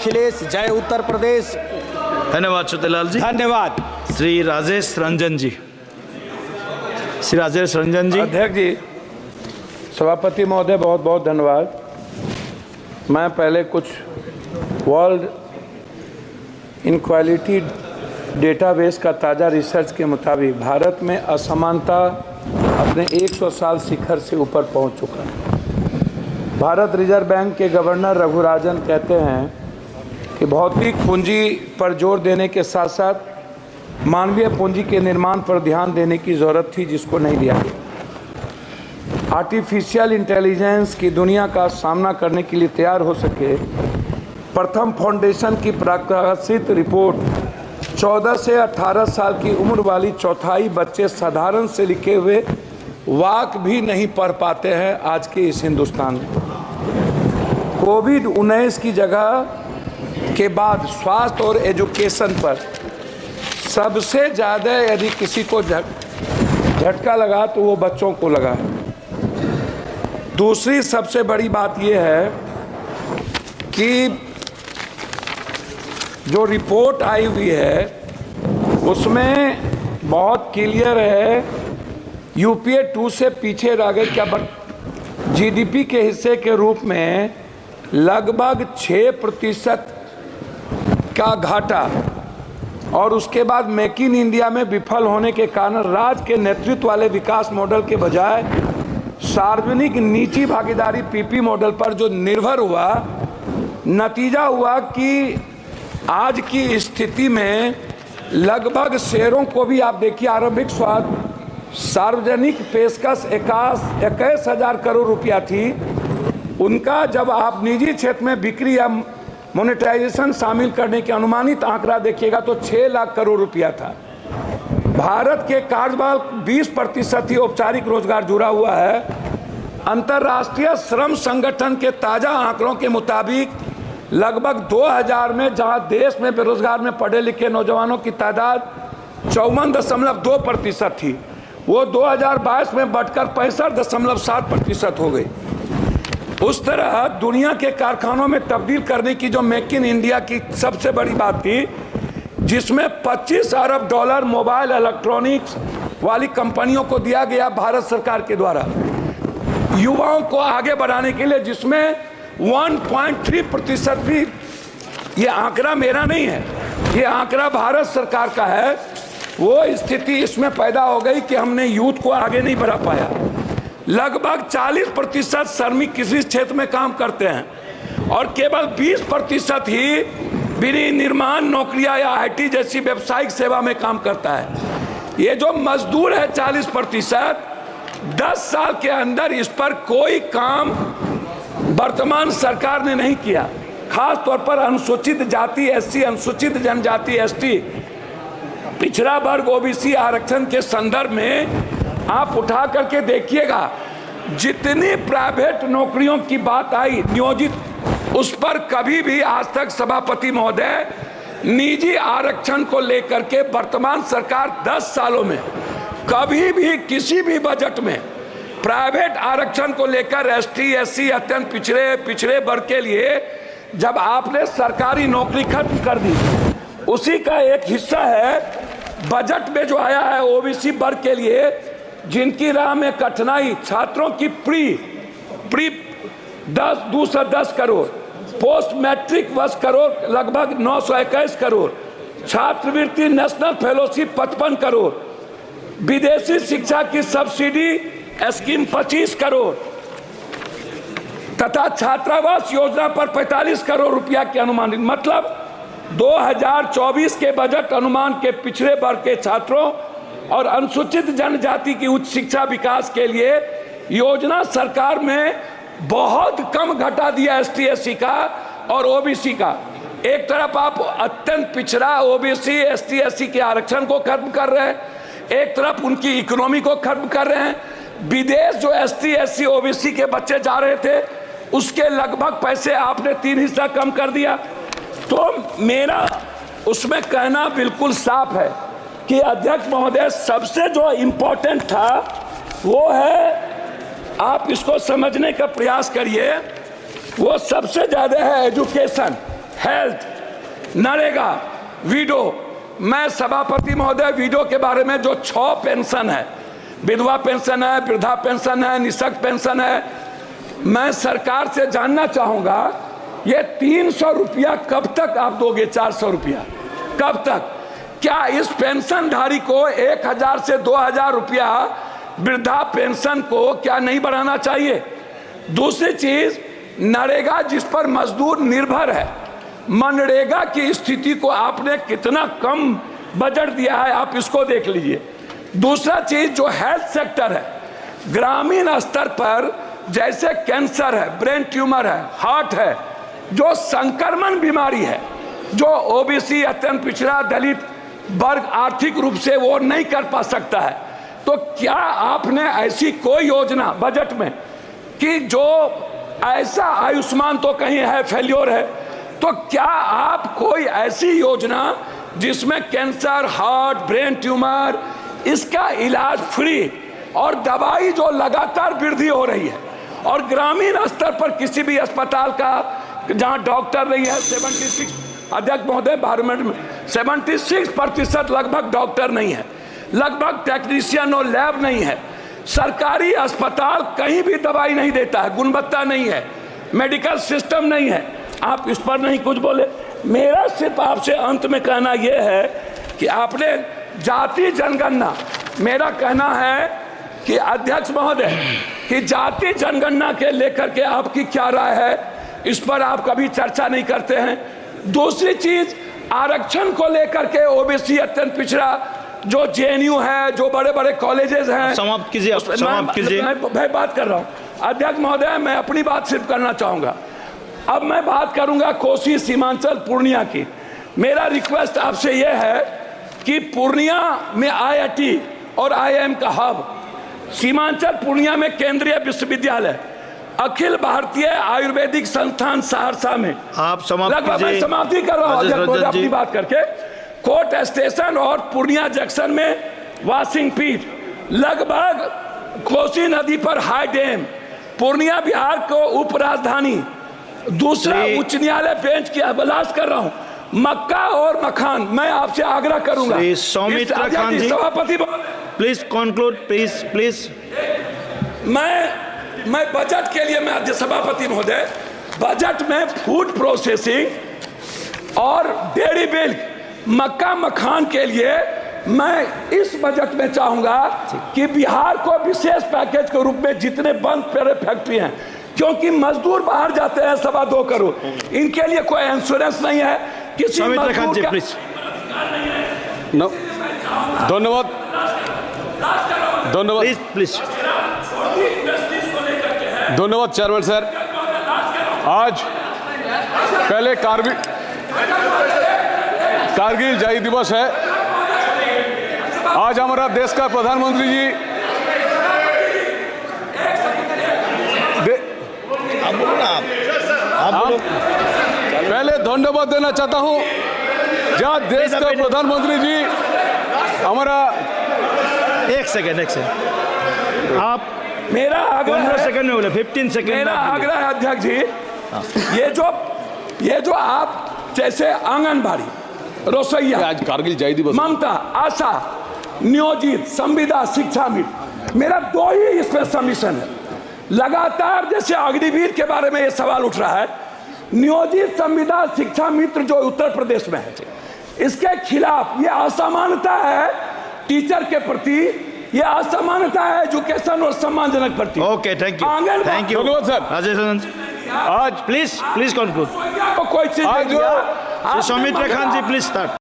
अखिलेश, जय उत्तर प्रदेश। धन्यवाद छोटेलाल जी। धन्यवाद। श्री राजेश रंजन जी। श्री राजेश रंजन जी। अध्यक्ष जी, सभापति महोदय, बहुत बहुत धन्यवाद। मैं पहले कुछ वर्ल्ड इनक्वालिटी डेटाबेस का ताज़ा रिसर्च के मुताबिक भारत में असमानता अपने 100 साल शिखर से ऊपर पहुंच चुका है। भारत रिजर्व बैंक के गवर्नर रघुराजन कहते हैं कि भौतिक पूंजी पर जोर देने के साथ साथ मानवीय पूंजी के निर्माण पर ध्यान देने की ज़रूरत थी, जिसको नहीं दिया गया। आर्टिफिशियल इंटेलिजेंस की दुनिया का सामना करने के लिए तैयार हो सके, प्रथम फाउंडेशन की प्रकाशित रिपोर्ट 14 से 18 साल की उम्र वाली चौथाई बच्चे साधारण से लिखे हुए वाक्य भी नहीं पढ़ पाते हैं आज के इस हिंदुस्तान में। कोविड-19 की जगह के बाद स्वास्थ्य और एजुकेशन पर सबसे ज़्यादा यदि किसी को झटका लगा तो वो बच्चों को लगा है। दूसरी सबसे बड़ी बात ये है कि जो रिपोर्ट आई हुई है उसमें बहुत क्लियर है, यूपीए 2 से पीछे रह गए क्या, बट जीडीपी के हिस्से के रूप में लगभग 6% का घाटा, और उसके बाद मेक इन इंडिया में विफल होने के कारण राज्य के नेतृत्व वाले विकास मॉडल के बजाय सार्वजनिक निजी भागीदारी पीपी मॉडल पर जो निर्भर हुआ, नतीजा हुआ कि आज की स्थिति में लगभग शेयरों को भी आप देखिए, आरंभिक सार्वजनिक पेशकश 21,000 करोड़ रुपया थी, उनका जब आप निजी क्षेत्र में बिक्री या मोनेटाइजेशन शामिल करने के अनुमानित आंकड़ा देखिएगा तो 6 लाख करोड़ रुपया था। भारत के कार्यबल 20% ही औपचारिक रोजगार जुड़ा हुआ है। अंतर्राष्ट्रीय श्रम संगठन के ताजा आंकड़ों के मुताबिक लगभग 2000 में जहां देश में बेरोजगार में पढ़े लिखे नौजवानों की तादाद 54.2% थी, वो 2022 में बढ़कर 65.7% हो गई। उस तरह दुनिया के कारखानों में तब्दील करने की जो मेक इन इंडिया की सबसे बड़ी बात थी, जिसमें 25 अरब डॉलर मोबाइल इलेक्ट्रॉनिक्स वाली कंपनियों को दिया गया भारत सरकार के द्वारा युवाओं को आगे बढ़ाने के लिए, जिसमें 1.3% भी, ये आंकड़ा मेरा नहीं है, ये आंकड़ा भारत सरकार का है, वो स्थिति इसमें पैदा हो गई कि हमने यूथ को आगे नहीं बढ़ा पाया। लगभग 40% श्रमिक किसी क्षेत्र में काम करते हैं और केवल 20% ही विनिर्माण नौकरियां या आईटी जैसी व्यावसायिक सेवा में काम करता है। ये जो मजदूर है 40%, 10 साल के अंदर इस पर कोई काम वर्तमान सरकार ने नहीं किया। खास तौर पर अनुसूचित जाति एससी, अनुसूचित जनजाति एसटी, पिछड़ा वर्ग ओबीसी आरक्षण के संदर्भ में आप उठा करके देखिएगा, जितनी प्राइवेट नौकरियों की बात आई नियोजित, उस पर कभी भी आज तक सभापति महोदय निजी आरक्षण को लेकर के वर्तमान सरकार 10 सालों में कभी भी किसी भी बजट में प्राइवेट आरक्षण को लेकर एसटी एससी अत्यंत पिछड़े वर्ग के लिए जब आपने सरकारी नौकरी खत्म कर दी, उसी का एक हिस्सा है बजट में जो आया है ओबीसी वर्ग के लिए, जिनकी राह में कठिनाई, छात्रों की pre 210 crore, post matric 10 crore, लगभग 921 करोड़, छात्रवृत्ति नेशनल फेलोशिप 55 करोड़, विदेशी शिक्षा की सब्सिडी स्कीम 25 करोड़ तथा छात्रावास योजना पर 45 करोड़ रुपया की अनुमानित, मतलब 2024 के बजट अनुमान के पिछड़े वर्ग के छात्रों और अनुसूचित जनजाति की उच्च शिक्षा विकास के लिए योजना सरकार में बहुत कम घटा दिया एसटी एससी का और ओबीसी का। एक तरफ आप अत्यंत पिछड़ा ओबीसी एसटी एससी के आरक्षण को खत्म कर रहे हैं, एक तरफ उनकी इकोनॉमी को खत्म कर रहे हैं। विदेश जो एसटी एससी ओबीसी के बच्चे जा रहे थे उसके लगभग पैसे आपने 3 हिस्सा कम कर दिया। तो मेरा उसमें कहना बिल्कुल साफ है कि अध्यक्ष महोदय, सबसे जो इम्पोर्टेंट था वो है, आप इसको समझने का प्रयास करिए, वो सबसे ज़्यादा है एजुकेशन। Health, NREGA, window. मैं सभापति महोदय विडो के बारे में जो 6 पेंशन है, विधवा पेंशन है, वृद्धा पेंशन है, निःशक्त पेंशन है, मैं सरकार से जानना चाहूंगा ये 300 रुपया कब तक आप दोगे? 400 रुपया कब तक? क्या इस पेंशनधारी को 1000 से 2000 रुपया वृद्धा पेंशन को क्या नहीं बढ़ाना चाहिए? दूसरी चीज, नरेगा जिस पर मजदूर निर्भर है, मनरेगा की स्थिति को आपने कितना कम बजट दिया है, आप इसको देख लीजिए। दूसरा चीज जो हेल्थ सेक्टर है, ग्रामीण स्तर पर जैसे कैंसर है, ब्रेन ट्यूमर है, हार्ट है, जो संक्रमण बीमारी है, जो ओबीसी, अत्यंत पिछड़ा, दलित वर्ग आर्थिक रूप से वो नहीं कर पा सकता है, तो क्या आपने ऐसी कोई योजना बजट में कि जो ऐसा, आयुष्मान तो कहीं है, फेल्योर है, तो क्या आप कोई ऐसी योजना जिसमें कैंसर, हार्ट, ब्रेन ट्यूमर, इसका इलाज फ्री और दवाई जो लगातार वृद्धि हो रही है, और ग्रामीण स्तर पर किसी भी अस्पताल का जहां डॉक्टर नहीं है, 76 अध्यक्ष महोदय 12 मिनट में 76% लगभग डॉक्टर नहीं है, लगभग टेक्नीशियन और लैब नहीं है, सरकारी अस्पताल कहीं भी दवाई नहीं देता है, गुणवत्ता नहीं है, मेडिकल सिस्टम नहीं है, आप इस पर नहीं कुछ बोले। मेरा सिर्फ आपसे अंत में कहना यह है कि आपने जाति जनगणना, मेरा कहना है कि अध्यक्ष महोदय कि जाति जनगणना के लेकर के आपकी क्या राय है, इस पर आप कभी चर्चा नहीं करते हैं। दूसरी चीज, आरक्षण को लेकर के ओबीसी, अत्यंत पिछड़ा, जो जेएनयू है, जो बड़े बड़े कॉलेजेस हैं, समाप्त कीजिए, समाप्त कीजिए। मैं बात कर रहा हूं अध्यक्ष महोदय, मैं अपनी बात सिर्फ करना चाहूंगा। अब मैं बात करूंगा कोसी, सीमांचल, पूर्णिया की। मेरा रिक्वेस्ट आपसे यह है कि पूर्णिया में आईआईटी और आईआईएम का हब, सीमांचल पूर्णिया में केंद्रीय विश्वविद्यालय, अखिल भारतीय आयुर्वेदिक संस्थान सहरसा में, आप समाप्त कीजिए। समाप्ति कर रहा हूं अपनी बात करके। कोर्ट स्टेशन और पूर्णिया जंक्शन में वाशिंग पीट, लगभग कोसी नदी पर हाई डैम, पूर्णिया बिहार को उप राजधानी, दूसरा उच्च न्यायालय बेंच की अभिलाष कर रहा हूं, मक्का और मखान। मैं आपसे आग्रह करूंगा सौमित्र खान जी, सभापति प्लीज कंक्लूड, प्लीज। मैं बजट के लिए, मैं सभापति महोदय, बजट में फूड प्रोसेसिंग और डेयरी मिल्क, मक्का मखान के लिए मैं इस बजट में चाहूंगा कि बिहार को विशेष पैकेज के रूप में जितने बंद पड़े फैक्ट्री हैं, क्योंकि मजदूर बाहर जाते हैं 2.25 करोड़, इनके लिए कोई इंश्योरेंस नहीं है, किसी मजदूर का। धन्यवाद, धन्यवाद, प्लीज। धन्यवाद चेयरमैन सर। आज पहले कारगिल जय दिवस है। आज हमारा देश का प्रधानमंत्री जी पहले धन्यवाद देना चाहता हूं, जहां देश का प्रधानमंत्री जी हमारा। एक सेकेंड आप मेरा आग्रह 15 सेकंड में बोले, 15 सेकंड। मेरा आग्रह है अध्यक्ष जी, ये जो आप जैसे आंगनबाड़ी, रसोईया, आज कारगिल जय दिवस, ममता, आशा, नियोजित, संविदा, शिक्षा मित्र, मेरा 2 ही इसमें सबमिशन है। लगातार जैसे अग्निवीर के बारे में ये सवाल उठ रहा है, नियोजित, संविदा, शिक्षा मित्र जो उत्तर प्रदेश में है, इसके खिलाफ ये असमानता है टीचर के प्रति, ये असमानता है एजुकेशन और सम्मानजनक प्रति। Okay, thank you, thank you. धन्यवाद सर। राजेश, आज प्लीज कंक्लूड। कोई चीज सौमित्र खान जी, प्लीज स्टार्ट।